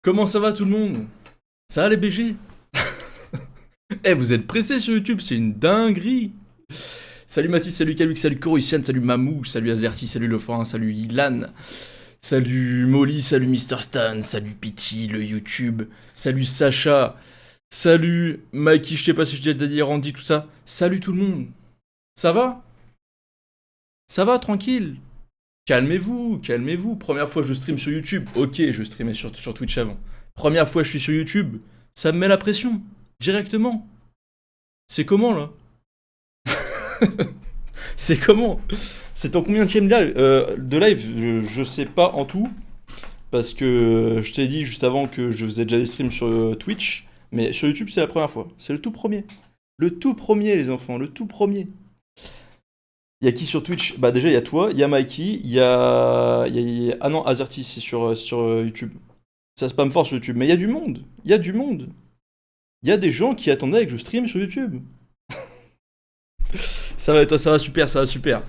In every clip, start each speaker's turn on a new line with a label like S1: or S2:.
S1: Comment ça va tout le monde? Ça va les BG? Eh, vous êtes pressés sur YouTube, c'est une dinguerie! Salut Mathis, salut Kalux, salut Coruscant, salut Mamou, salut Azerty, salut Leforin, salut Ilan, salut Molly, salut Mister Stan, salut Pity, le YouTube, salut Sacha, salut Mikey, je sais pas si je t'ai déjà dit, Randy, tout ça. Salut tout le monde! Ça va? Ça va, tranquille? Calmez-vous, calmez-vous. Première fois que je stream sur YouTube. Ok, je streamais sur Twitch avant. Première fois que je suis sur YouTube. Ça me met la pression. Directement. C'est comment là? C'est comment? C'est en combienième live, de live? Je sais pas en tout. Parce que je t'ai dit juste avant que je faisais déjà des streams sur Twitch. Mais sur YouTube, c'est la première fois. C'est le tout premier. Le tout premier, les enfants. Le tout premier. Il y a qui sur Twitch? Bah déjà il y a toi, il y a Mikey, ah non, Azerty c'est sur YouTube. Ça spam fort sur YouTube, mais il y a du monde. Il y a du monde. Il y a des gens qui attendaient que je stream sur YouTube. Ça va toi, ça va super, ça va super.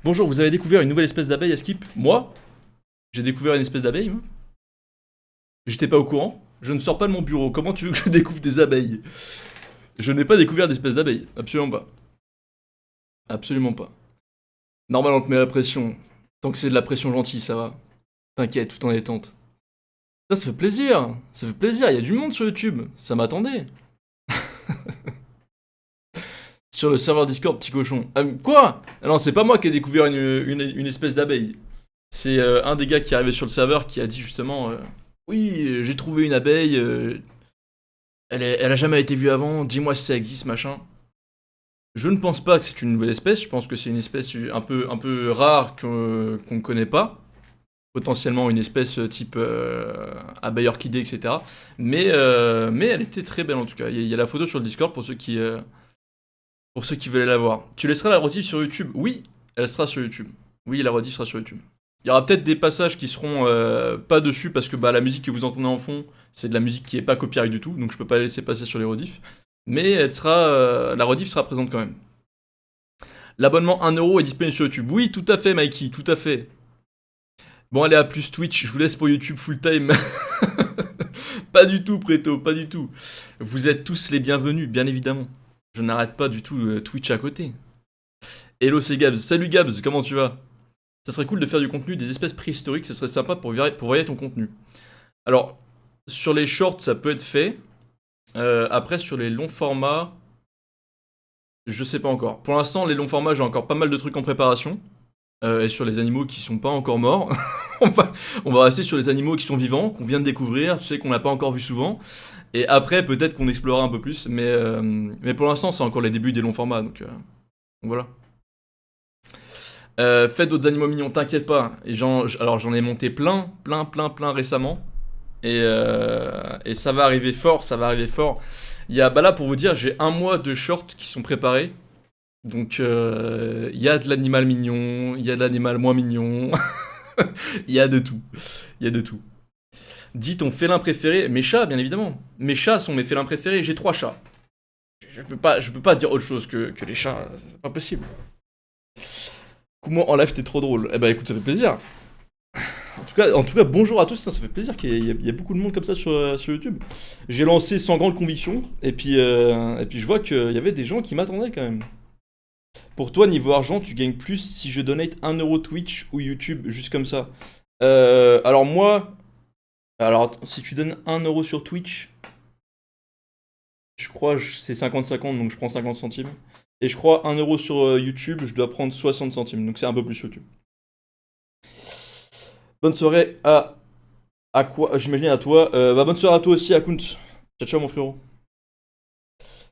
S1: Bonjour, vous avez découvert une nouvelle espèce d'abeille à Skip? Moi? J'ai découvert une espèce d'abeille, moi. J'étais pas au courant. Je ne sors pas de mon bureau. Comment tu veux que je découvre des abeilles? Je n'ai pas découvert d'espèce d'abeille. Absolument pas. Absolument pas. Normal, on te met la pression. Tant que c'est de la pression gentille, ça va. T'inquiète, tout en détente. Ça fait plaisir. Ça fait plaisir, il y a du monde sur YouTube. Ça m'attendait. Sur le serveur Discord, petit cochon. Quoi? Ah non, c'est pas moi qui ai découvert une espèce d'abeille. C'est un des gars qui est arrivé sur le serveur qui a dit justement oui, j'ai trouvé une abeille. Elle a jamais été vue avant. Dis-moi si ça existe, machin. Je ne pense pas que c'est une nouvelle espèce. Je pense que c'est une espèce un peu rare qu'on ne connaît pas. Potentiellement une espèce type abeille orchidée, etc. Mais elle était très belle en tout cas. Il y a la photo sur le Discord pour ceux qui veulent la voir. Tu laisseras la rediff sur YouTube? Oui, elle sera sur YouTube. Oui, la rediff sera sur YouTube. Il y aura peut-être des passages qui seront pas dessus parce que bah, la musique que vous entendez en fond, c'est de la musique qui est pas copyright du tout, donc je peux pas la laisser passer sur les rediffs. Mais la rediff sera présente quand même. L'abonnement 1€ est disponible sur YouTube. Oui, tout à fait, Mikey, tout à fait. Bon, allez, à plus Twitch, je vous laisse pour YouTube full time. Pas du tout, Preto, pas du tout. Vous êtes tous les bienvenus, bien évidemment. Je n'arrête pas du tout Twitch à côté. Hello, c'est Gabs. Salut Gabs, comment tu vas? Ça serait cool de faire du contenu des espèces préhistoriques, ça serait sympa pour varier ton contenu. Alors, sur les shorts, ça peut être fait. Après, sur les longs formats, je sais pas encore. Pour l'instant, les longs formats, j'ai encore pas mal de trucs en préparation. Et sur les animaux qui sont pas encore morts. on va rester sur les animaux qui sont vivants, qu'on vient de découvrir, tu sais, qu'on n'a pas encore vu souvent. Et après, peut-être qu'on explorera un peu plus. Mais pour l'instant, c'est encore les débuts des longs formats. Donc voilà. Faites d'autres animaux mignons, t'inquiète pas. Alors j'en ai monté plein récemment. Et ça va arriver fort, ça va arriver fort. Bah là, pour vous dire, j'ai 1 mois de shorts qui sont préparés. Donc, il y a de l'animal mignon, il y a de l'animal moins mignon, il y a de tout. Il y a de tout. Dis ton félin préféré, mes chats, bien évidemment. Mes chats sont mes félins préférés, j'ai 3 chats. Je peux pas dire autre chose que les chats, c'est pas possible. Comment en live t'es trop drôle? Eh bah écoute, ça fait plaisir. En tout cas, bonjour à tous, ça fait plaisir qu'il y ait beaucoup de monde comme ça sur YouTube. J'ai lancé sans grande conviction, et puis je vois qu'il y avait des gens qui m'attendaient quand même. Pour toi, niveau argent, tu gagnes plus si je donate 1€ Twitch ou YouTube, juste comme ça. Alors moi, si tu donnes 1€ sur Twitch, je crois que c'est 50-50, donc je prends 50 centimes. Et je crois 1€ sur YouTube, je dois prendre 60 centimes, donc c'est un peu plus YouTube. Bonne soirée à quoi? J'imagine à toi. Bonne soirée à toi aussi, Akunt. Ciao, ciao, mon frérot.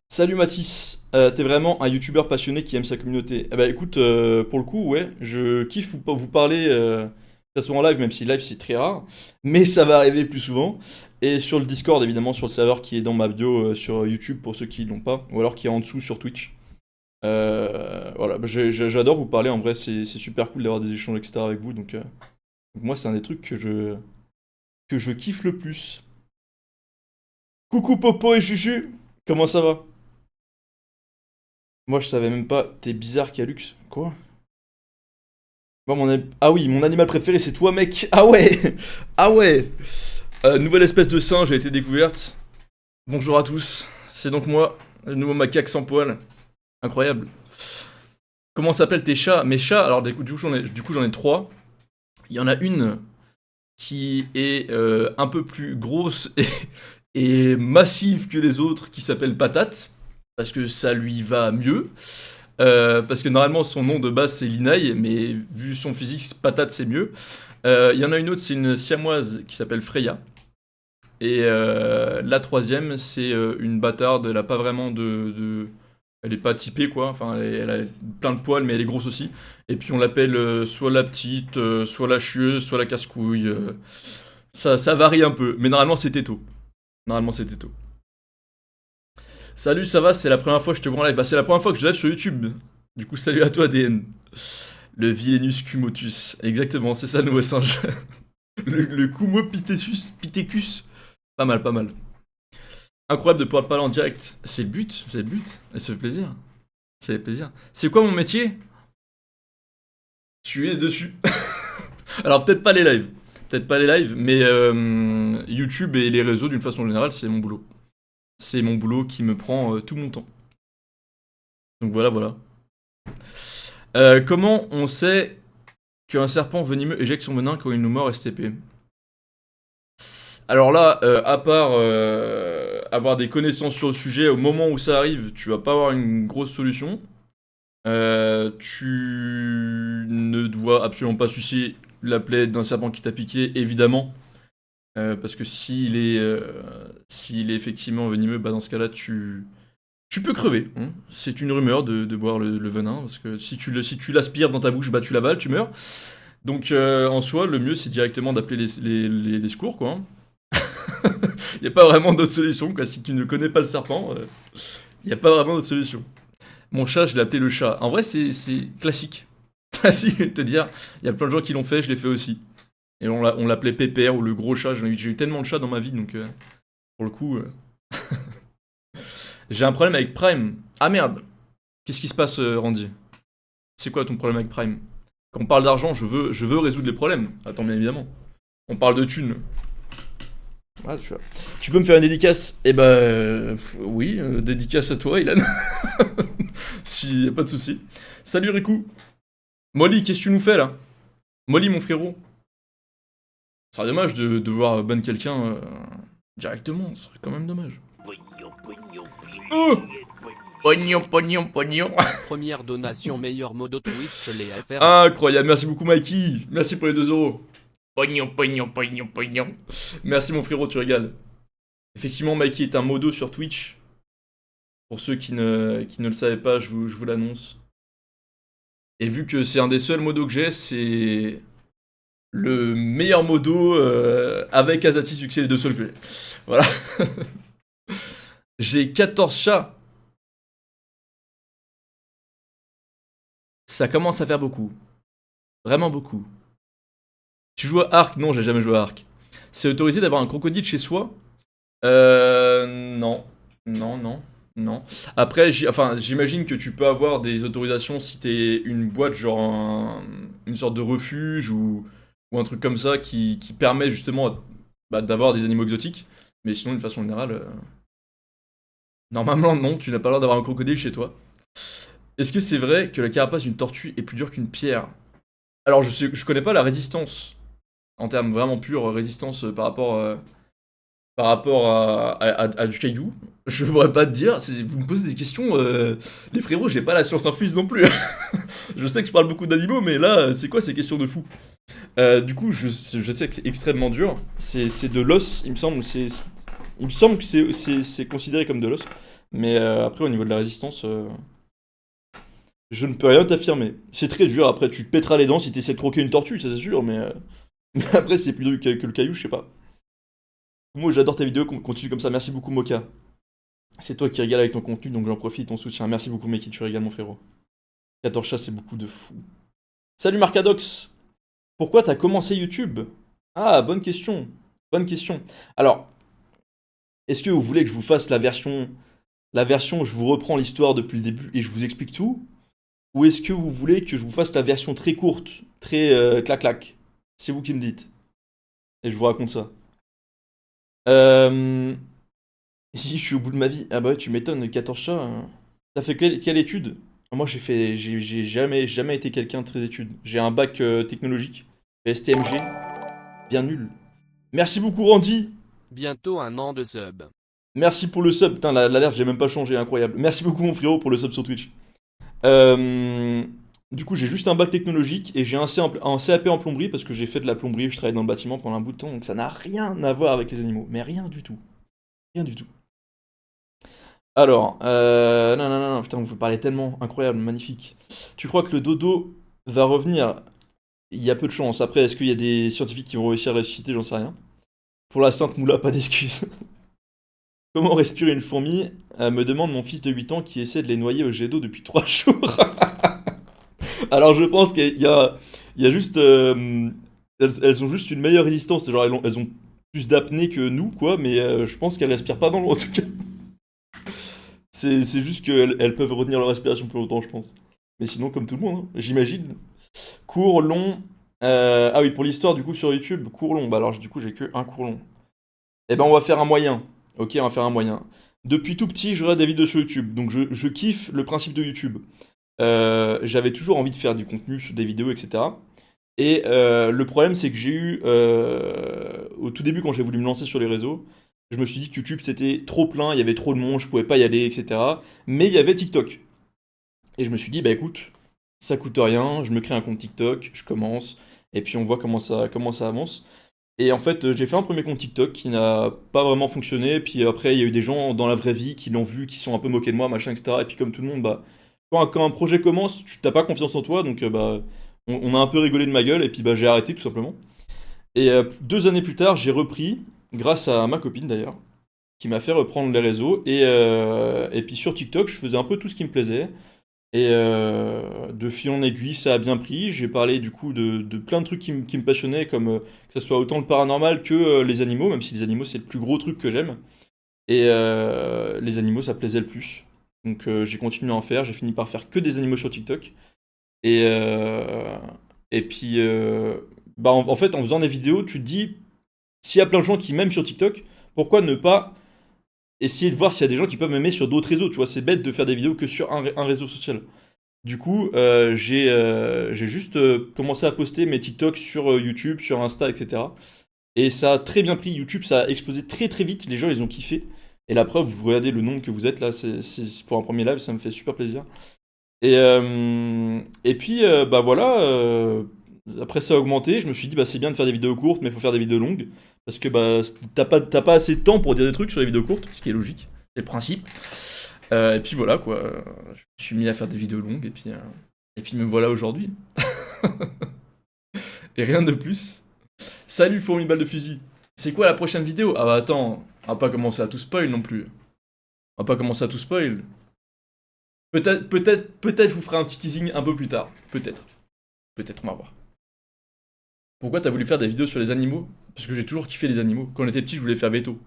S1: Salut Mathis, t'es vraiment un youtubeur passionné qui aime sa communauté. Eh bah écoute, pour le coup, ouais, je kiffe vous parler, que ça soit en live, même si live c'est très rare, mais ça va arriver plus souvent. Et sur le Discord, évidemment, sur le serveur qui est dans ma bio sur YouTube pour ceux qui l'ont pas, ou alors qui est en dessous sur Twitch. Voilà, j'adore vous parler, en vrai, c'est super cool d'avoir des échanges, etc. avec vous, donc moi, c'est un des trucs que je kiffe le plus. Coucou Popo et Juju, comment ça va? Moi, je savais même pas. T'es bizarre, Calux. Quoi? Ah oui, mon animal préféré, c'est toi, mec. Ah ouais! Ah ouais! Nouvelle espèce de singe a été découverte. Bonjour à tous, c'est donc moi, le nouveau macaque sans poil. Incroyable. Comment s'appellent tes chats? Mes chats, alors du coup j'en ai trois. Il y en a une qui est un peu plus grosse et massive que les autres, qui s'appelle Patate, parce que ça lui va mieux. Parce que normalement son nom de base c'est Linaï, mais vu son physique, Patate c'est mieux. Il y en a une autre, c'est une siamoise qui s'appelle Freya. Et la troisième, c'est une bâtarde, elle a pas vraiment Elle est pas typée quoi, enfin elle a plein de poils mais elle est grosse aussi. Et puis on l'appelle soit la petite, soit la chieuse, soit la casse-couille. Ça varie un peu, mais normalement c'est Této. Normalement c'est Této. Salut, ça va? C'est la première fois que je te vois en live. Bah c'est la première fois que je live sur YouTube. Du coup salut à toi DN. Le Vilenus Cumotus. Exactement, c'est ça le nouveau singe. le Kumo Pithecus. Pas mal, pas mal. Incroyable de pouvoir te parler en direct. C'est le but, c'est le but. Et ça fait plaisir. Ça fait plaisir. C'est quoi mon métier? Tu es dessus. Alors peut-être pas les lives. Peut-être pas les lives, mais YouTube et les réseaux d'une façon générale, c'est mon boulot. C'est mon boulot qui me prend tout mon temps. Donc voilà, voilà. Comment on sait qu'un serpent venimeux éjecte son venin quand il nous mord STP? Alors là, à part avoir des connaissances sur le sujet, au moment où ça arrive, tu vas pas avoir une grosse solution. Tu ne dois absolument pas sucer la plaie d'un serpent qui t'a piqué, évidemment. Parce que s'il est effectivement venimeux, bah dans ce cas-là, tu peux crever. Hein. C'est une rumeur de boire le venin, parce que si tu l'aspires dans ta bouche, bah tu l'avales, tu meurs. Donc en soi, le mieux c'est directement d'appeler les secours, quoi. Il n'y a pas vraiment d'autre solution, quoi. Si tu ne connais pas le serpent, il n'y a pas vraiment d'autre solution. Mon chat, je l'ai appelé le chat. En vrai, c'est classique. Classique, je vais te dire. Il y a plein de gens qui l'ont fait, je l'ai fait aussi. Et on l'appelait Pépère ou le gros chat. J'ai eu tellement de chats dans ma vie, donc pour le coup... J'ai un problème avec Prime. Ah merde. Qu'est-ce qui se passe, Randy? C'est quoi ton problème avec Prime? Quand on parle d'argent, je veux résoudre les problèmes. Attends, bien évidemment. On parle de thunes. Ah, tu peux me faire une dédicace? Eh ben, oui, dédicace à toi, Ilan. Si, y a pas de souci. Salut Riku. Molly, qu'est-ce que tu nous fais là? Molly, mon frérot. Ce serait dommage de devoir ban quelqu'un directement, ce serait quand même dommage. Oh, pognon, pognon, pognon.
S2: Première donation, meilleur modo Twitch, les FR.
S1: Incroyable, merci beaucoup Mikey. Merci pour les 2€. Pognon, pognon, pognon, pognon. Merci mon frérot, tu régales. Effectivement, Mikey est un modo sur Twitch. Pour ceux qui ne le savaient pas, je vous l'annonce. Et vu que c'est un des seuls modos que j'ai, c'est le meilleur modo avec Azati succès, les deux seuls que j'ai. Voilà. J'ai 14 chats. Ça commence à faire beaucoup. Vraiment beaucoup. Tu joues à Ark? Non, j'ai jamais joué à Ark. C'est autorisé d'avoir un crocodile chez soi? Non. Non, non, non. Après, j'imagine que tu peux avoir des autorisations si t'es une boîte, genre une sorte de refuge ou un truc comme ça qui permet justement d'avoir des animaux exotiques. Mais sinon, d'une façon générale, normalement, non, tu n'as pas l'air d'avoir un crocodile chez toi. Est-ce que c'est vrai que la carapace d'une tortue est plus dure qu'une pierre? Alors, je connais pas la résistance, en termes vraiment purs, résistance par rapport à du caillou. Je pourrais pas te dire, vous me posez des questions, les frérots, j'ai pas la science infuse non plus. Je sais que je parle beaucoup d'animaux, mais là, c'est quoi ces questions de fou? Du coup, je sais que c'est extrêmement dur. C'est de l'os, il me semble. Il me semble que c'est considéré comme de l'os. Mais après, au niveau de la résistance, je ne peux rien t'affirmer. C'est très dur. Après, tu te pèteras les dents si t'essaies de croquer une tortue, ça c'est sûr. Mais après, c'est plus dur que le caillou, je sais pas. Moi, j'adore ta vidéo, continue comme ça. Merci beaucoup, Moka. C'est toi qui régales avec ton contenu, donc j'en profite, ton soutien. Merci beaucoup, Meki, tu régales, mon frérot. 14 chats, c'est beaucoup de fou. Salut, Marcadox. Pourquoi t'as commencé YouTube? Ah, bonne question. Bonne question. Alors, est-ce que vous voulez que je vous fasse la version où je vous reprends l'histoire depuis le début et je vous explique tout? Ou est-ce que vous voulez que je vous fasse la version très courte, très clac-clac? C'est vous qui me dites. Et je vous raconte ça. Euh... Je suis au bout de ma vie. Ah bah ouais, tu m'étonnes, 14 chats. T'as fait quelle étude? Moi, j'ai jamais été quelqu'un de très études. J'ai un bac technologique, STMG, bien nul. Merci beaucoup, Randy.
S2: Bientôt un an de sub.
S1: Merci pour le sub. Putain, l'alerte, j'ai même pas changé, incroyable. Merci beaucoup, mon frérot, pour le sub sur Twitch. Euh, Du coup, j'ai juste un bac technologique et j'ai un CAP en plomberie parce que j'ai fait de la plomberie, je travaillais dans le bâtiment pendant un bout de temps, donc ça n'a rien à voir avec les animaux. Mais rien du tout. Rien du tout. Alors, non, non, non, non, putain, vous parlez tellement, incroyable, magnifique. Tu crois que le dodo va revenir? Il y a peu de chance. Après, est-ce qu'il y a des scientifiques qui vont réussir à le ressusciter? J'en sais rien. Pour la Sainte Moula, pas d'excuses. Comment respirer une fourmi? Me demande mon fils de 8 ans qui essaie de les noyer au jet d'eau depuis 3 jours. Alors, je pense qu'il y a juste. Elles ont juste une meilleure résistance. Genre, elles ont plus d'apnée que nous, quoi, mais je pense qu'elles respirent pas dans l'eau, en tout cas. C'est juste qu'elles peuvent retenir leur respiration plus longtemps, je pense. Mais sinon, comme tout le monde, hein, j'imagine. Cours long. Ah oui, pour l'histoire, du coup, sur YouTube, cours long. Bah alors, du coup, j'ai que un cours long. Eh ben, on va faire un moyen. Ok, on va faire un moyen. Depuis tout petit, je regarde des vidéos sur YouTube. Donc, je kiffe le principe de YouTube. J'avais toujours envie de faire du contenu sur des vidéos, etc. Et le problème, c'est que j'ai eu, au tout début, quand j'ai voulu me lancer sur les réseaux, je me suis dit que YouTube c'était trop plein, il y avait trop de monde, je pouvais pas y aller, etc. Mais il y avait TikTok. Et je me suis dit, bah écoute, ça coûte rien, je me crée un compte TikTok, je commence, et puis on voit comment ça avance. Et en fait, j'ai fait un premier compte TikTok qui n'a pas vraiment fonctionné, puis après, il y a eu des gens dans la vraie vie qui l'ont vu, qui sont un peu moqués de moi, machin, etc. Et puis comme tout le monde, bah, quand un projet commence, tu t'as pas confiance en toi, donc bah, on a un peu rigolé de ma gueule, et puis bah, j'ai arrêté tout simplement. Et 2 années plus tard, j'ai repris, grâce à ma copine d'ailleurs, qui m'a fait reprendre les réseaux. Et puis sur TikTok, je faisais un peu tout ce qui me plaisait. Et de fil en aiguille, ça a bien pris. J'ai parlé du coup de plein de trucs qui me passionnaient, comme que ce soit autant le paranormal que les animaux, même si les animaux c'est le plus gros truc que j'aime. Et les animaux, ça plaisait le plus. Donc j'ai continué à en faire. J'ai fini par faire que des animaux sur TikTok. Et, euh, et puis, bah, en fait, en faisant des vidéos, tu te dis, s'il y a plein de gens qui m'aiment sur TikTok, pourquoi ne pas essayer de voir s'il y a des gens qui peuvent m'aimer sur d'autres réseaux? Tu vois, c'est bête de faire des vidéos que sur un réseau social. Du coup, j'ai juste commencé à poster mes TikTok sur YouTube, sur Insta, etc. Et ça a très bien pris. YouTube, ça a explosé très très vite. Les gens, ils ont kiffé. Et la preuve, vous regardez le nombre que vous êtes là, c'est pour un premier live, ça me fait super plaisir. Et puis, bah voilà, après ça a augmenté, je me suis dit, bah c'est bien de faire des vidéos courtes, mais il faut faire des vidéos longues. Parce que bah, t'as pas assez de temps pour dire des trucs sur les vidéos courtes, ce qui est logique, c'est le principe. Et puis voilà, quoi. Je me suis mis à faire des vidéos longues, et puis me voilà aujourd'hui. Et rien de plus. Salut, fourmi balle de fusil. C'est quoi la prochaine vidéo? Ah bah attends, on va pas commencer à tout spoil non plus. On va pas commencer à tout spoil. Peut-être je vous ferai un petit teasing un peu plus tard. Peut-être. Peut-être, on va voir. Pourquoi t'as voulu faire des vidéos sur les animaux? Parce que j'ai toujours kiffé les animaux. Quand on était petit, je voulais faire veto.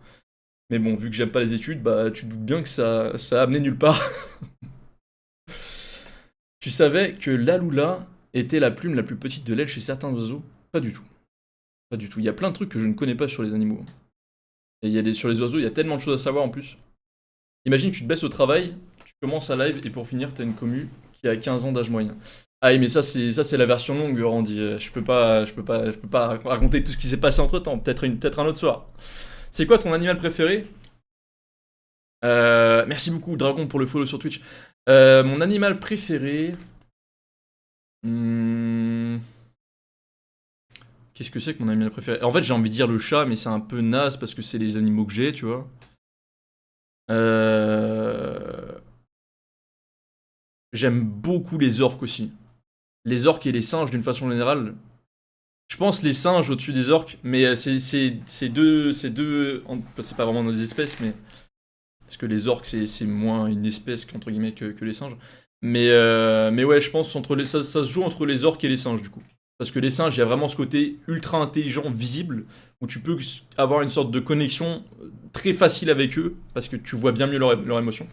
S1: Mais bon, vu que j'aime pas les études, bah tu te doutes bien que ça a amené nulle part. Tu savais que l'aloula était la plume la plus petite de l'aile chez certains oiseaux? Pas du tout. Pas du tout. Il y a plein de trucs que je ne connais pas sur les animaux. Et sur les oiseaux, il y a tellement de choses à savoir en plus. Imagine, tu te baisses au travail, tu commences à live et pour finir, t'as une commu qui a 15 ans d'âge moyen. Ah oui, mais ça c'est la version longue, Randy. Je peux pas raconter tout ce qui s'est passé entre temps. Peut-être un autre soir. C'est quoi ton animal préféré? Merci beaucoup, Dragon, pour le follow sur Twitch. Mon animal préféré. Hmm, Qu'est-ce que c'est que mon animal préféré? En fait, j'ai envie de dire le chat, mais c'est un peu naze parce que c'est les animaux que j'ai, tu vois. Euh, J'aime beaucoup les orques aussi. Les orques et les singes d'une façon générale. Je pense les singes au-dessus des orques, mais c'est pas vraiment des espèces, mais parce que les orques c'est moins une espèce qu'entre guillemets que les singes. Mais ouais, je pense ça se joue entre les orques et les singes du coup. Parce que les singes, il y a vraiment ce côté ultra intelligent, visible, où tu peux avoir une sorte de connexion très facile avec eux, parce que tu vois bien mieux leur émotion.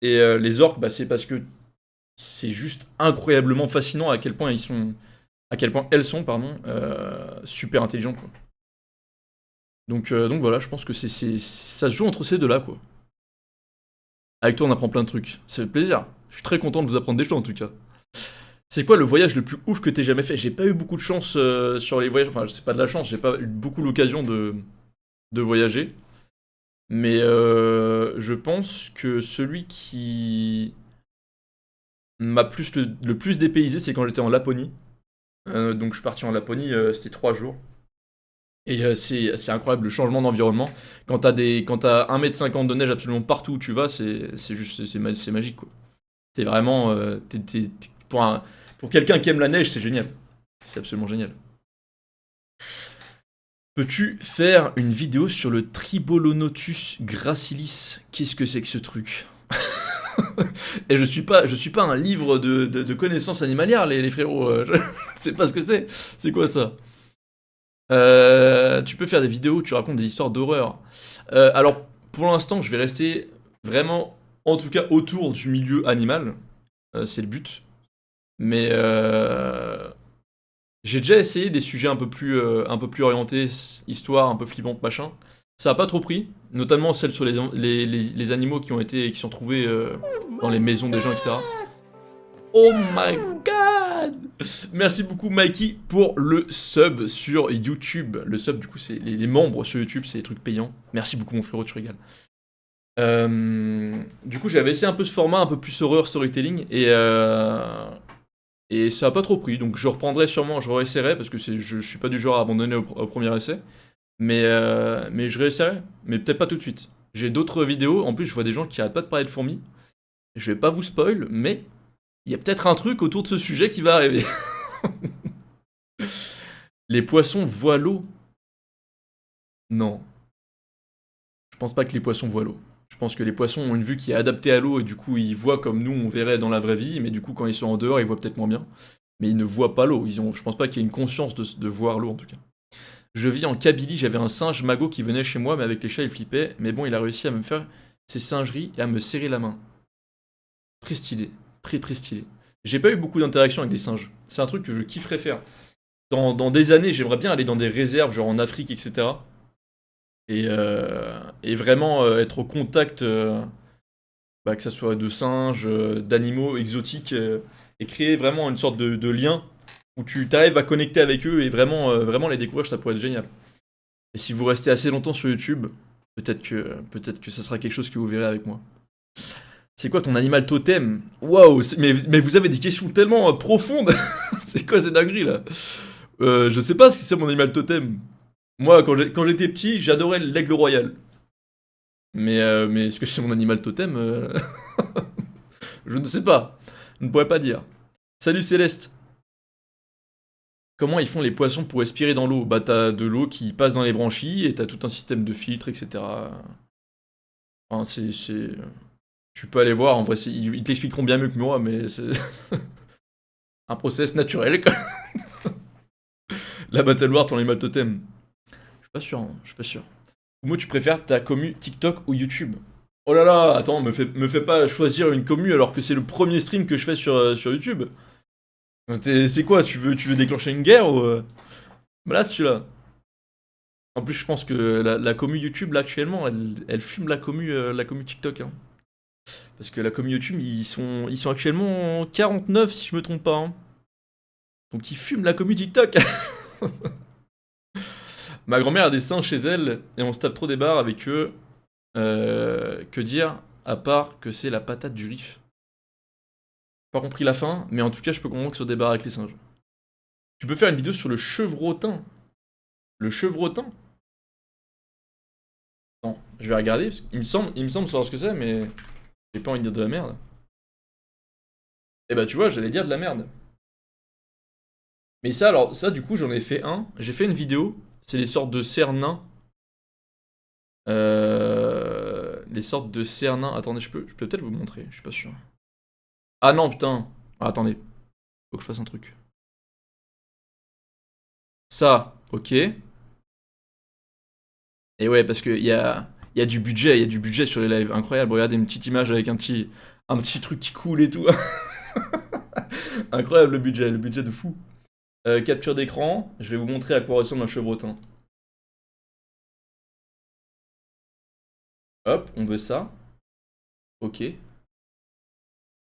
S1: Et les orques, bah, c'est parce que c'est juste incroyablement fascinant à quel point elles sont, pardon, super intelligentes, quoi. Donc voilà, je pense que ça se joue entre ces deux-là, quoi. Avec toi, on apprend plein de trucs. Ça fait plaisir. Je suis très content de vous apprendre des choses, en tout cas. C'est quoi le voyage le plus ouf que t'aies jamais fait? J'ai pas eu beaucoup de chance sur les voyages. Enfin, c'est pas de la chance, j'ai pas eu beaucoup l'occasion de voyager. Mais je pense que celui qui m'a le plus dépaysé, c'est quand j'étais en Laponie. Donc je suis parti en Laponie, c'était 3 jours. Et c'est incroyable le changement d'environnement. Quand t'as 1,50 m de neige absolument partout où tu vas, c'est juste c'est magique quoi. T'es vraiment pour quelqu'un qui aime la neige, c'est génial. C'est absolument génial. Peux-tu faire une vidéo sur le Tribolonotus gracilis? Qu'est-ce que c'est que ce truc? Et je suis pas un livre de connaissances animalières, les frérots. Je sais pas ce que c'est. C'est quoi ça? Tu peux faire des vidéos où tu racontes des histoires d'horreur. Alors, pour l'instant, je vais rester vraiment, en tout cas, autour du milieu animal. C'est le but. Mais j'ai déjà essayé des sujets un peu plus orientés, histoire un peu flippante, machin. Ça a pas trop pris, notamment celles sur les animaux qui sont trouvés dans les maisons des gens, etc. Oh my god! Merci beaucoup Mikey pour le sub sur YouTube. Le sub du coup c'est les membres sur YouTube, c'est les trucs payants. Merci beaucoup mon frérot, tu régales. Du coup j'avais essayé un peu ce format, un peu plus horreur storytelling et ça a pas trop pris. Donc je reprendrai sûrement, je réessayerai parce que je suis pas du genre à abandonner au premier essai. Mais je réessayerai, mais peut-être pas tout de suite. J'ai d'autres vidéos, en plus je vois des gens qui arrêtent pas de parler de fourmis. Je vais pas vous spoil, mais il y a peut-être un truc autour de ce sujet qui va arriver. Les poissons voient l'eau? Non. Je pense pas que les poissons voient l'eau. Je pense que les poissons ont une vue qui est adaptée à l'eau et du coup ils voient comme nous on verrait dans la vraie vie, mais du coup quand ils sont en dehors ils voient peut-être moins bien. Mais ils ne voient pas l'eau. Je pense pas qu'il y ait une conscience de voir l'eau en tout cas. Je vis en Kabylie, j'avais un singe magot qui venait chez moi, mais avec les chats il flippait. Mais bon, il a réussi à me faire ses singeries et à me serrer la main. Très stylé, très très stylé. J'ai pas eu beaucoup d'interactions avec des singes. C'est un truc que je kifferais faire. Dans des années, j'aimerais bien aller dans des réserves, genre en Afrique, etc. Et vraiment être au contact, que ça soit de singes, d'animaux exotiques, et créer vraiment une sorte de lien où tu t'arrives à connecter avec eux et vraiment les découvrir, ça pourrait être génial. Et si vous restez assez longtemps sur YouTube, peut-être que ça sera quelque chose que vous verrez avec moi. C'est quoi ton animal totem? Waouh, mais vous avez des questions tellement profondes. C'est quoi ces dingueries là? Je sais pas ce que c'est mon animal totem. Moi, quand j'étais petit, j'adorais l'aigle royal. Mais est-ce que c'est mon animal totem? Je ne sais pas. Je ne pourrais pas dire. Salut Céleste. Comment ils font les poissons pour respirer dans l'eau? Bah t'as de l'eau qui passe dans les branchies et t'as tout un système de filtres, etc. Enfin, tu peux aller voir, en vrai, ils t'expliqueront bien mieux que moi, mais c'est un process naturel, quoi. La Battle War, ton animal totem. Je suis pas sûr, hein, je suis pas sûr. Moi, tu préfères ta commu TikTok ou YouTube? Oh là là, attends, me fais pas choisir une commu alors que c'est le premier stream que je fais sur YouTube. C'est quoi, tu veux déclencher une guerre ou... Malade celui-là. En plus, je pense que la commu YouTube, là, actuellement, elle fume la commu TikTok, hein. Parce que la commu YouTube, ils sont actuellement en 49, si je me trompe pas, hein. Donc ils fument la commu TikTok. Ma grand-mère a des singes chez elle, et on se tape trop des barres avec eux. Que dire, à part que c'est la patate du riff. Pas compris la fin, mais en tout cas, je peux comprendre que sur des barres avec les singes. Tu peux faire une vidéo sur le chevrotin. Le chevrotin? Non, je vais regarder, parce qu'il il me semble savoir ce que c'est, mais j'ai pas envie de dire de la merde. Eh bah tu vois, j'allais dire de la merde. Mais ça, alors, ça du coup, j'en ai fait un. J'ai fait une vidéo, c'est les sortes de cerfs nains. Les sortes de cerfs nains. Attendez, je peux peut-être vous montrer, je suis pas sûr. Ah non, putain. Ah, attendez, faut que je fasse un truc. Ça, ok. Et ouais, parce qu'il y a du budget, il y a du budget sur les lives. Incroyable, regardez une petite image avec un petit truc qui coule et tout. Incroyable le budget de fou. Capture d'écran, je vais vous montrer à quoi ressemble un chevrotin. Hop, on veut ça. Ok.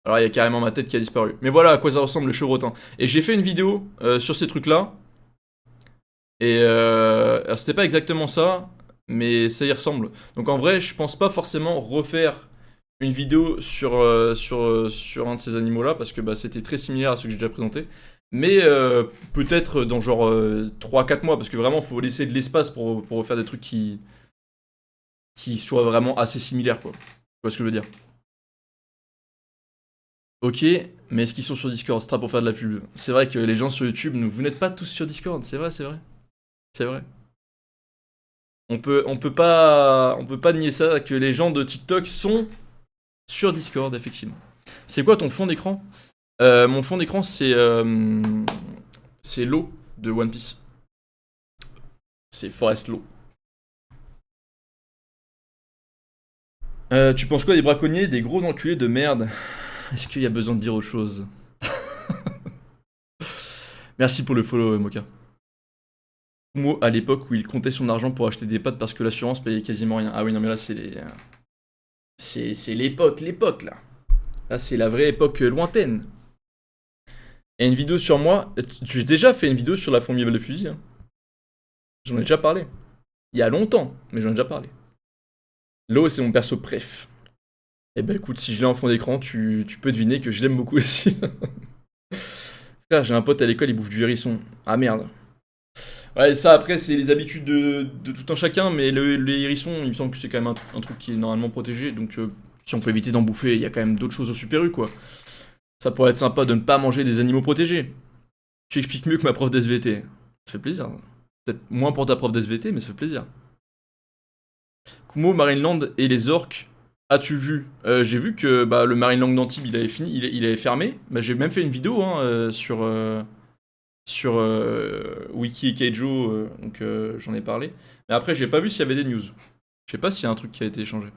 S1: Alors il y a carrément ma tête qui a disparu. Mais voilà à quoi ça ressemble le chevrotin. Et j'ai fait une vidéo sur ces trucs-là. Et alors c'était pas exactement ça, mais ça y ressemble. Donc en vrai, je pense pas forcément refaire une vidéo sur un de ces animaux-là, parce que bah, c'était très similaire à ce que j'ai déjà présenté. Mais peut-être dans genre 3-4 mois, parce que vraiment, faut laisser de l'espace pour faire des trucs qui soient vraiment assez similaires, quoi. Tu vois ce que je veux dire? Ok, mais est-ce qu'ils sont sur Discord? C'est pas pour faire de la pub. C'est vrai que les gens sur YouTube, vous n'êtes pas tous sur Discord, c'est vrai, c'est vrai. C'est vrai. On peut pas nier ça, que les gens de TikTok sont sur Discord, effectivement. C'est quoi ton fond d'écran? Mon fond d'écran, c'est l'eau de One Piece. C'est Forest Law. Tu penses quoi des braconniers, des gros enculés de merde? Est-ce qu'il y a besoin de dire autre chose? Merci pour le follow, Moka. Kumo, à l'époque où il comptait son argent pour acheter des pâtes parce que l'assurance payait quasiment rien. Ah oui, non, mais là, c'est l'époque, là. Là, c'est la vraie époque lointaine. Et une vidéo sur moi. J'ai déjà fait une vidéo sur la formidable de fusil. Hein. J'en ai déjà parlé. Il y a longtemps, mais j'en ai déjà parlé. Lo, c'est mon perso préf. Eh ben écoute, si je l'ai en fond d'écran, tu peux deviner que je l'aime beaucoup aussi. Frère, j'ai un pote à l'école, il bouffe du hérisson. Ah merde. Ouais, ça après, c'est les habitudes de tout un chacun, mais les hérissons, il me semble que c'est quand même un truc qui est normalement protégé, donc si on peut éviter d'en bouffer, il y a quand même d'autres choses au Super U, quoi. Ça pourrait être sympa de ne pas manger des animaux protégés. Tu expliques mieux que ma prof d'SVT. Ça fait plaisir. Peut-être moins pour ta prof d'SVT, mais ça fait plaisir. Kumo, Marineland et les orques. As-tu vu? J'ai vu que bah, le Marineland d'Antibes, il avait fini, il avait fermé. Bah, j'ai même fait une vidéo hein, sur Wiki et Keijo, donc j'en ai parlé. Mais après, j'ai pas vu s'il y avait des news. Je sais pas s'il y a un truc qui a été échangé.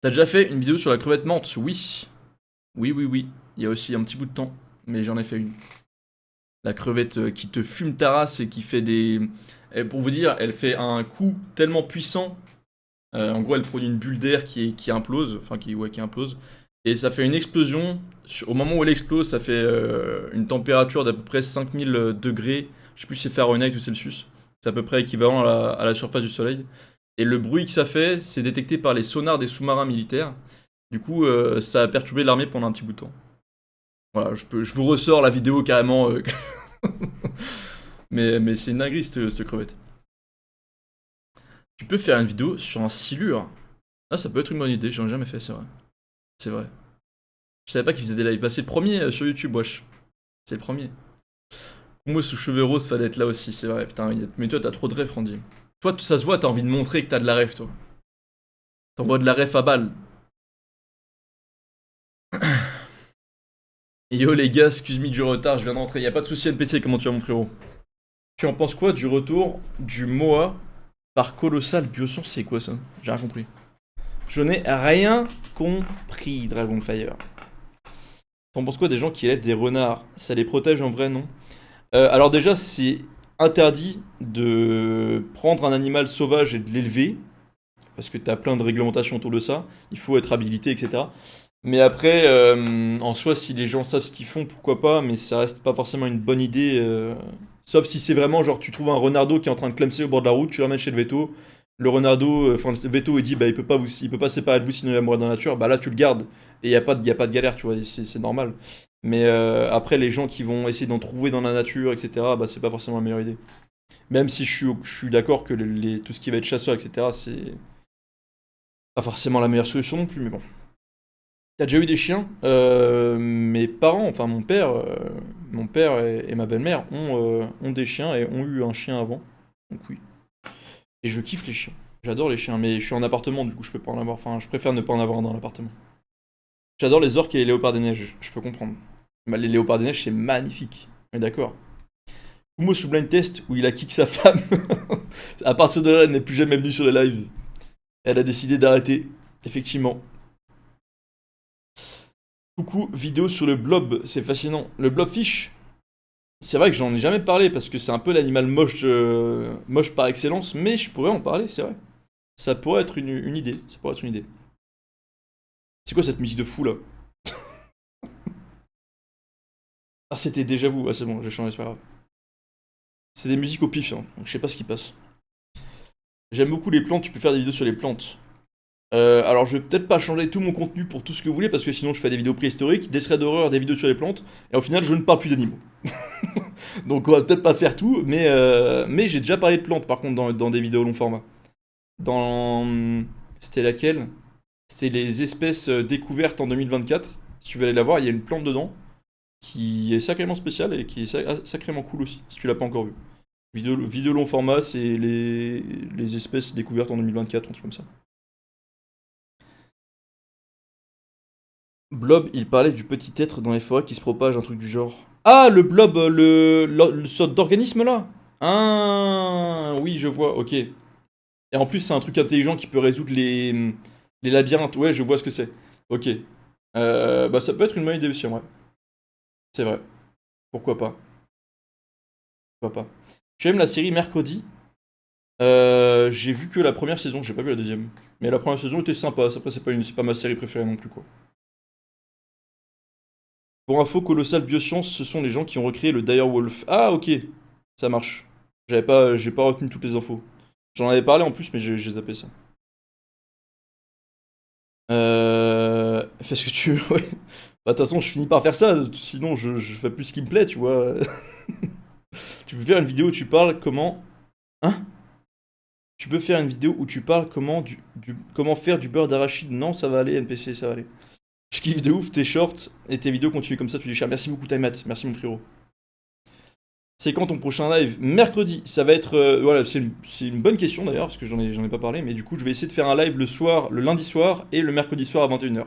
S1: T'as déjà fait une vidéo sur la crevette menthe? Oui. Oui, oui, oui. Il y a aussi un petit bout de temps, mais j'en ai fait une. La crevette qui te fume ta race et qui fait des... pour vous dire, elle fait un coup tellement puissant. En gros, elle produit une bulle d'air qui implose. Enfin, qui implose. Et ça fait une explosion. Au moment où elle explose, ça fait une température d'à peu près 5000 degrés. Je sais plus si c'est Fahrenheit ou Celsius. C'est à peu près équivalent à la surface du Soleil. Et le bruit que ça fait, c'est détecté par les sonars des sous-marins militaires. Du coup, ça a perturbé l'armée pendant un petit bout de temps. Voilà, je vous ressors la vidéo carrément. mais c'est une dinguerie cette crevette. Tu peux faire une vidéo sur un silure. Ah, ça peut être une bonne idée, j'en ai jamais fait, c'est vrai. C'est vrai. Je savais pas qu'il faisait des lives. Bah, c'est le premier sur YouTube, wesh. C'est le premier. Moi, sous cheveux roses, fallait être là aussi, c'est vrai. Putain, mais toi, t'as trop de ref, Randy. Toi, ça se voit, t'as envie de montrer que t'as de la ref, toi. T'envoies de la ref à balle. Yo les gars, excuse me du retard, je viens d'entrer. Y a pas de souci NPC, comment tu vas mon frérot? Tu en penses quoi du retour du Moa par Colossal Bioson? C'est quoi ça? J'ai rien compris. Je n'ai rien compris, Dragonfire. T'en penses quoi des gens qui élèvent des renards? Ça les protège en vrai, non? Alors déjà, c'est interdit de prendre un animal sauvage et de l'élever, parce que t'as plein de réglementations autour de ça. Il faut être habilité, etc. Mais après, en soi, si les gens savent ce qu'ils font, pourquoi pas, mais ça reste pas forcément une bonne idée. Sauf si c'est vraiment genre tu trouves un renardeau qui est en train de clamser au bord de la route, tu l'emmènes chez le veto. Le renardeau, enfin le veto il dit bah il peut pas se séparer de vous sinon il va mourir dans la nature, bah là tu le gardes et y a pas de galère, tu vois, c'est normal. Mais après les gens qui vont essayer d'en trouver dans la nature, etc. Bah c'est pas forcément la meilleure idée. Même si je suis d'accord que tout ce qui va être chasseur, etc. C'est pas forcément la meilleure solution non plus, mais bon. T'as déjà eu des chiens? Mes parents, enfin mon père et ma belle-mère ont des chiens et ont eu un chien avant. Donc oui. Et je kiffe les chiens. J'adore les chiens, mais je suis en appartement, du coup je peux pas en avoir. Enfin, je préfère ne pas en avoir un dans l'appartement. J'adore les orques et les léopards des neiges, je peux comprendre. Bah, les léopards des neiges, c'est magnifique. On est d'accord. Kumo sous blind test où il a kick sa femme. À partir de là, elle n'est plus jamais venue sur les lives. Elle a décidé d'arrêter, effectivement. Coucou, vidéo sur le blob, c'est fascinant. Le blobfish, c'est vrai que j'en ai jamais parlé parce que c'est un peu l'animal moche, moche par excellence, mais je pourrais en parler, c'est vrai. Ça pourrait être une idée. Ça pourrait être une idée. C'est quoi cette musique de fou là? Ah, c'était déjà vous. Ah, c'est bon, j'ai changé, c'est pas grave. C'est des musiques au pif, hein, donc je sais pas ce qui passe. J'aime beaucoup les plantes, tu peux faire des vidéos sur les plantes. Alors je vais peut-être pas changer tout mon contenu pour tout ce que vous voulez, parce que sinon je fais des vidéos préhistoriques, des threads d'horreur, des vidéos sur les plantes, et au final je ne parle plus d'animaux. Donc on va peut-être pas faire tout, mais j'ai déjà parlé de plantes par contre dans des vidéos long format. Dans... C'était laquelle? C'était les espèces découvertes en 2024. Si tu veux aller la voir, il y a une plante dedans qui est sacrément spéciale et qui est sacrément cool aussi, si tu l'as pas encore vu. Vidéo long format, c'est les espèces découvertes en 2024, un truc comme ça. Blob, il parlait du petit être dans les forêts qui se propage, un truc du genre. Ah, le blob, le sorte d'organisme là? Ah, oui, je vois, ok. Et en plus, c'est un truc intelligent qui peut résoudre les labyrinthes. Ouais, je vois ce que c'est. Ok. Bah, ça peut être une bonne idée aussi, en vrai. C'est vrai. Pourquoi pas? Pourquoi pas? Tu aimes la série Mercredi? J'ai vu que la première saison, j'ai pas vu la deuxième. Mais la première saison était sympa. Après, c'est pas ma série préférée non plus, quoi. Pour info, Colossal Bioscience, ce sont les gens qui ont recréé le Direwolf. Ah, ok. Ça marche. J'ai pas retenu toutes les infos. J'en avais parlé en plus, mais j'ai zappé ça. Fais ce que tu veux, ouais. Bah, de toute façon, je finis par faire ça, sinon je fais plus ce qui me plaît, tu vois. Tu peux faire une vidéo où tu parles comment. Hein? Tu peux faire une vidéo où tu parles comment faire du beurre d'arachide. Non, ça va aller, NPC, ça va aller. Je kiffe de ouf tes shorts et tes vidéos continuent comme ça, tu les cher. Merci beaucoup, Timeat. Merci, mon frérot. C'est quand ton prochain live? Mercredi. Ça va être. Voilà, c'est une bonne question d'ailleurs, parce que j'en ai pas parlé, mais du coup, je vais essayer de faire un live le soir, le lundi soir et le mercredi soir à 21h.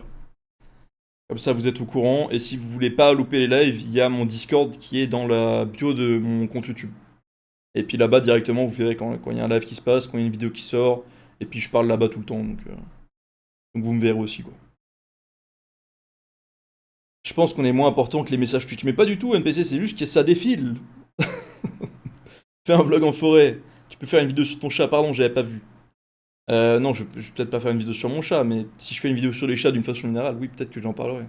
S1: Comme ça, vous êtes au courant. Et si vous voulez pas louper les lives, il y a mon Discord qui est dans la bio de mon compte YouTube. Et puis là-bas, directement, vous verrez quand il y a un live qui se passe, quand il y a une vidéo qui sort. Et puis je parle là-bas tout le temps, donc vous me verrez aussi, quoi. Je pense qu'on est moins important que les messages Twitch. Mais pas du tout, NPC, c'est juste que ça défile. Fais un vlog en forêt. Tu peux faire une vidéo sur ton chat, pardon, j'avais pas vu. Non, je vais peut-être pas faire une vidéo sur mon chat, mais si je fais une vidéo sur les chats d'une façon générale, oui, peut-être que j'en parlerai.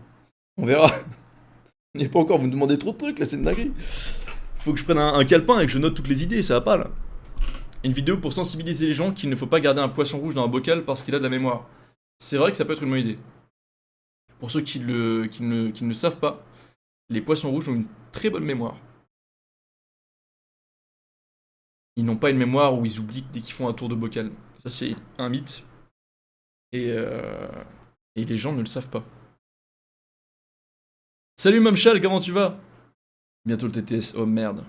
S1: On verra. On n'est pas encore, vous me demandez trop de trucs, là, c'est une dinguerie. Faut que je prenne un calepin et que je note toutes les idées, ça va pas, là. Une vidéo pour sensibiliser les gens qu'il ne faut pas garder un poisson rouge dans un bocal parce qu'il a de la mémoire. C'est vrai que ça peut être une bonne idée. Pour ceux qui ne le savent pas, les poissons rouges ont une très bonne mémoire. Ils n'ont pas une mémoire où ils oublient dès qu'ils font un tour de bocal. Ça, c'est un mythe. Et, euh, et les gens ne le savent pas. Salut Mamchal, comment tu vas? Bientôt le TTS, oh merde.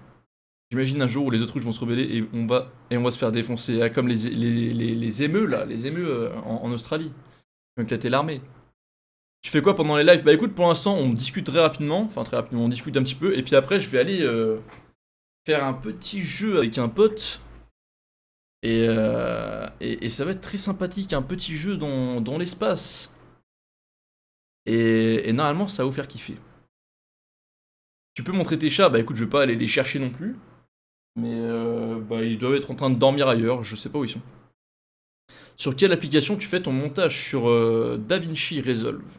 S1: J'imagine un jour où les autruches vont se rebeller et on va se faire défoncer. Ah, comme les émeux là, les émeux en Australie. Ils ont éclaté l'armée. Tu fais quoi pendant les lives? Bah écoute, pour l'instant, on discute très rapidement. Enfin, très rapidement, on discute un petit peu. Et puis après, je vais aller faire un petit jeu avec un pote. Et ça va être très sympathique, un petit jeu dans l'espace. Et normalement, ça va vous faire kiffer. Tu peux montrer tes chats? Bah écoute, je vais pas aller les chercher non plus. Mais bah, ils doivent être en train de dormir ailleurs, je sais pas où ils sont. Sur quelle application tu fais ton montage? Sur DaVinci Resolve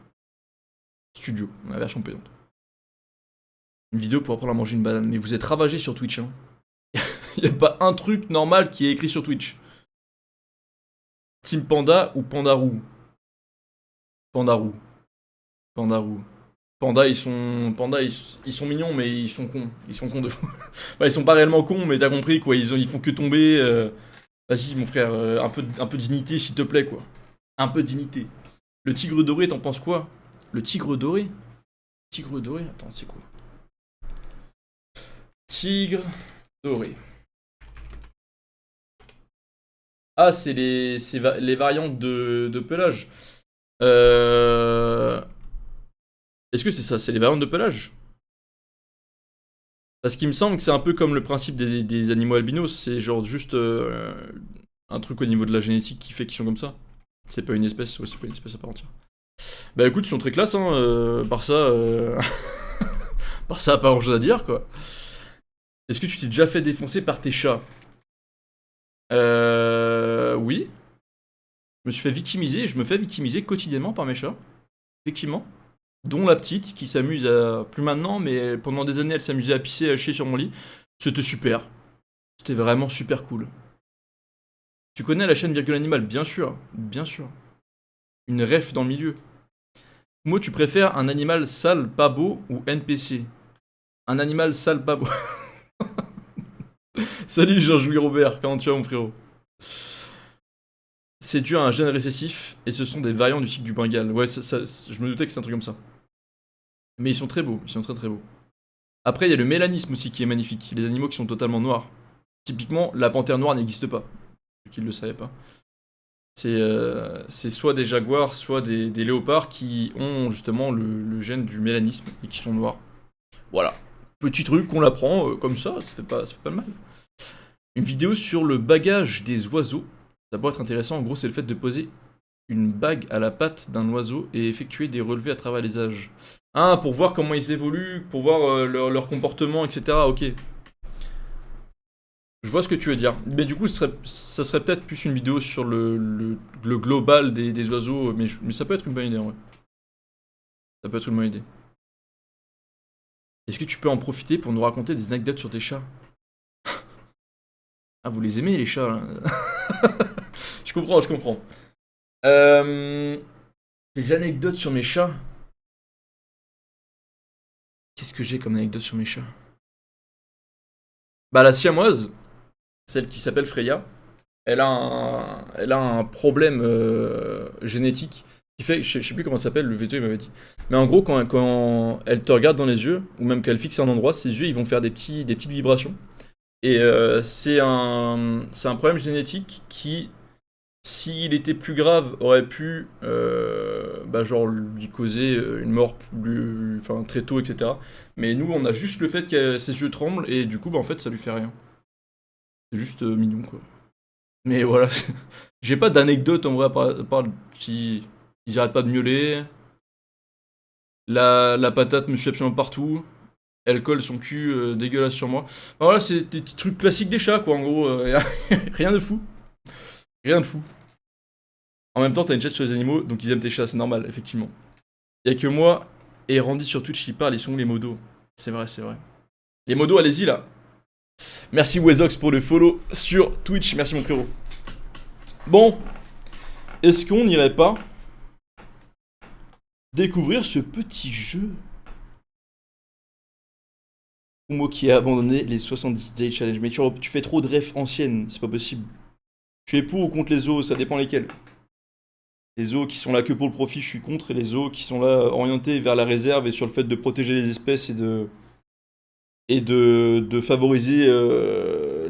S1: Studio, la version payante. Une vidéo pour apprendre à manger une banane. Mais vous êtes ravagé sur Twitch, hein. Y a pas un truc normal qui est écrit sur Twitch. Team Panda ou Pandarou? Pandarou. Pandarou. Panda, ils sont mignons, mais ils sont cons. Ils sont cons de fou. Bah, ils sont pas réellement cons, mais t'as compris, quoi. Ils font que tomber. Vas-y, mon frère, un peu de dignité, s'il te plaît, quoi. Un peu de dignité. Le tigre doré, t'en penses quoi? Le tigre doré? Tigre doré? Attends, c'est quoi? Tigre doré. Ah, c'est les variantes de pelage. Est-ce que c'est ça? C'est les variantes de pelage? Parce qu'il me semble que c'est un peu comme le principe des animaux albinos. C'est genre juste un truc au niveau de la génétique qui fait qu'ils sont comme ça. C'est pas une espèce, ouais, c'est pas une espèce à part entière. Bah écoute, ils sont très classe, hein. Par ça, par ça, pas grand chose à dire, quoi. Est-ce que tu t'es déjà fait défoncer par tes chats? Oui. Je me suis fait victimiser, je me fais victimiser quotidiennement par mes chats. Effectivement. Dont la petite qui s'amuse à. Plus maintenant, mais pendant des années, elle s'amusait à pisser et à chier sur mon lit. C'était super. C'était vraiment super cool. Tu connais la chaîne Virgule Animal, bien sûr. Bien sûr. Une ref dans le milieu. Moi, tu préfères un animal sale, pas beau ou NPC? Un animal sale, pas beau. Salut Jean-Louis Robert, comment tu vas mon frérot? C'est dû à un gène récessif et ce sont des variants du tigre du Bengale. Ouais, je me doutais que c'est un truc comme ça. Mais ils sont très beaux, ils sont très très beaux. Après, il y a le mélanisme aussi qui est magnifique, les animaux qui sont totalement noirs. Typiquement, la panthère noire n'existe pas. Ceux qui ne le savaient pas. C'est soit des jaguars, soit des léopards qui ont justement le gène du mélanisme et qui sont noirs. Voilà. Petit truc qu'on apprend comme ça fait pas de mal. Une vidéo sur le bagage des oiseaux. Ça pourrait être intéressant. En gros, c'est le fait de poser une bague à la patte d'un oiseau et effectuer des relevés à travers les âges. Ah, pour voir comment ils évoluent, pour voir leur comportement, etc. Ok. Je vois ce que tu veux dire. Mais du coup, ça serait peut-être plus une vidéo sur le global des oiseaux. Mais ça peut être une bonne idée, en vrai. Ça peut être une bonne idée. Est-ce que tu peux en profiter pour nous raconter des anecdotes sur tes chats? Ah, vous les aimez, les chats, là. Je comprends, je comprends. Des anecdotes sur mes chats. Qu'est-ce que j'ai comme anecdote sur mes chats? Bah, la siamoise, celle qui s'appelle Freya, elle a un problème génétique qui fait, je sais plus comment ça s'appelle, le veto il m'avait dit. Mais en gros, quand elle te regarde dans les yeux, ou même qu'elle fixe un endroit, ses yeux ils vont faire des petites vibrations. Et c'est un problème génétique qui, s'il était plus grave, aurait pu bah, genre lui causer une mort enfin, très tôt, etc. Mais nous, on a juste le fait que ses yeux tremblent, et du coup, bah, en fait, ça lui fait rien. C'est juste mignon, quoi. Mais voilà, j'ai pas d'anecdote en vrai, à part si ils arrêtent pas de miauler. La patate me suit absolument partout. Elle colle son cul dégueulasse sur moi. Enfin, voilà, c'est des petits trucs classiques des chats, quoi, en gros. Rien de fou. Rien de fou. En même temps, t'as une chatte sur les animaux, donc ils aiment tes chats, c'est normal, effectivement. Y'a que moi et Randy sur Twitch qui parle, ils sont où les modos? C'est vrai, c'est vrai. Les modos, allez-y là. Merci Wezox pour le follow sur Twitch, merci mon frérot. Bon, est-ce qu'on n'irait pas découvrir ce petit jeu? Moi qui ai abandonné les 70 Day Challenge. Mais tu fais trop de refs anciennes, c'est pas possible. Tu es pour ou contre les zoos, ça dépend lesquels. Les zoos qui sont là que pour le profit, je suis contre. Et les zoos qui sont là orientés vers la réserve et sur le fait de protéger les espèces et de favoriser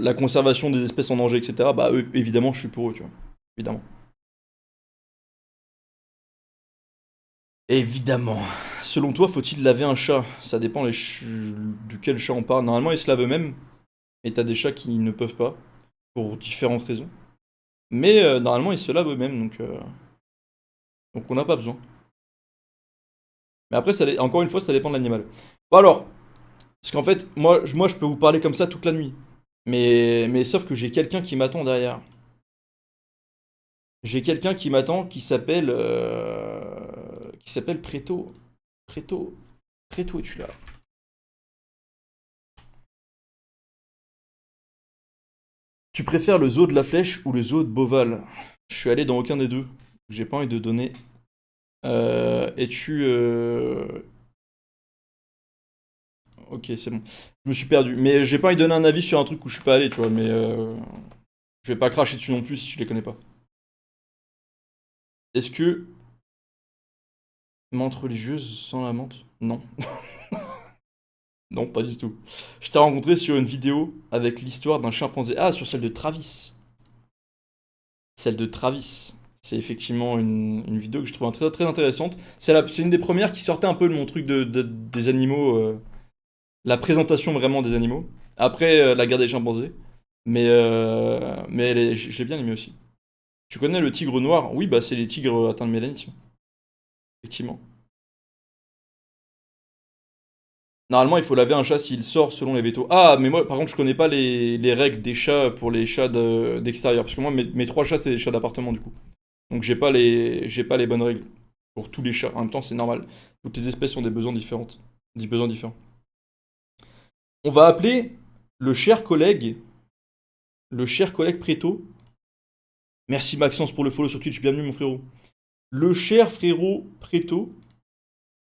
S1: la conservation des espèces en danger, etc. Bah eux, évidemment, je suis pour eux, tu vois. Évidemment. Évidemment. Selon toi, faut-il laver un chat? Ça dépend duquel chat on parle. Normalement, ils se lavent eux-mêmes. Et t'as des chats qui ne peuvent pas, pour différentes raisons. Mais normalement, ils se lavent eux-mêmes, donc on n'a pas besoin. Mais après, encore une fois, ça dépend de l'animal. Bon alors, parce qu'en fait, moi, je peux vous parler comme ça toute la nuit. Mais sauf que j'ai quelqu'un qui m'attend derrière. J'ai quelqu'un qui m'attend qui s'appelle Preto. Preto. Preto, es-tu là? Tu préfères le zoo de la Flèche ou le zoo de Beauval? Je suis allé dans aucun des deux. J'ai pas envie de donner. Es-tu Ok, c'est bon. Je me suis perdu. Mais j'ai pas envie de donner un avis sur un truc où je suis pas allé, tu vois. Mais je vais pas cracher dessus non plus si je les connais pas. Est-ce que menthe religieuse sans la menthe? Non. Non, pas du tout. Je t'ai rencontré sur une vidéo avec l'histoire d'un chimpanzé. Ah, sur celle de Travis. Celle de Travis. C'est effectivement une vidéo que je trouve très, très intéressante. C'est une des premières qui sortait un peu de mon truc des animaux. La présentation vraiment des animaux. Après la guerre des chimpanzés. Mais je l'ai bien aimé aussi. Tu connais le tigre noir? Oui, bah c'est les tigres atteints de mélanisme. Effectivement. Normalement, il faut laver un chat s'il sort selon les vétos. Ah, mais moi, par contre, je connais pas les règles des chats pour les chats d'extérieur. Parce que moi, mes trois chats, c'est des chats d'appartement, du coup. Donc j'ai pas les bonnes règles pour tous les chats. En même temps, c'est normal. Toutes les espèces ont des besoins différents. Des besoins différents. On va appeler le cher collègue Préto. Merci Maxence pour le follow sur Twitch, bienvenue mon frérot. Le cher frérot Préto